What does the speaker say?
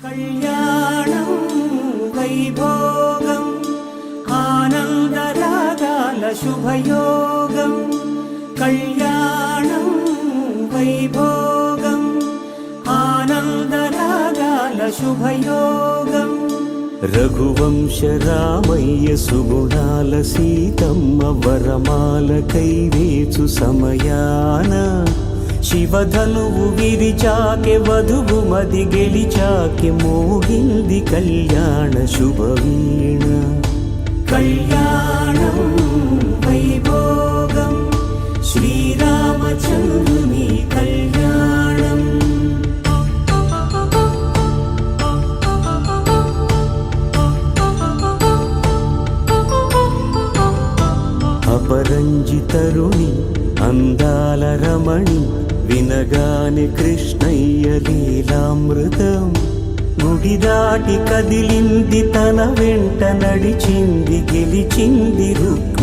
కళ్యాణం వైభోగం ఆనందరాగాల శుభయోగం. కళ్యాణం వైభోగం ఆనందరాగాల శుభయోగం. రఘువంశ రామయ్య సుగుణాల సీతమ్మ వరమాల కైవేచు సమయాన శివధనువు విరిచాకె వధువు మది గెలిచాకె మోగింది కళ్యాణ శుభవీణ. కళ్యాణం వైభోగం శ్రీరామచంద్రుని కళ్యాణం. అపరంజి తరుణి అందాల రమణి వినగానే కృష్ణయ్య లీలామృతం. గుడి దాటి కదిలింది తన వెంట నడిచింది గెలిచింది రుక్మిణి.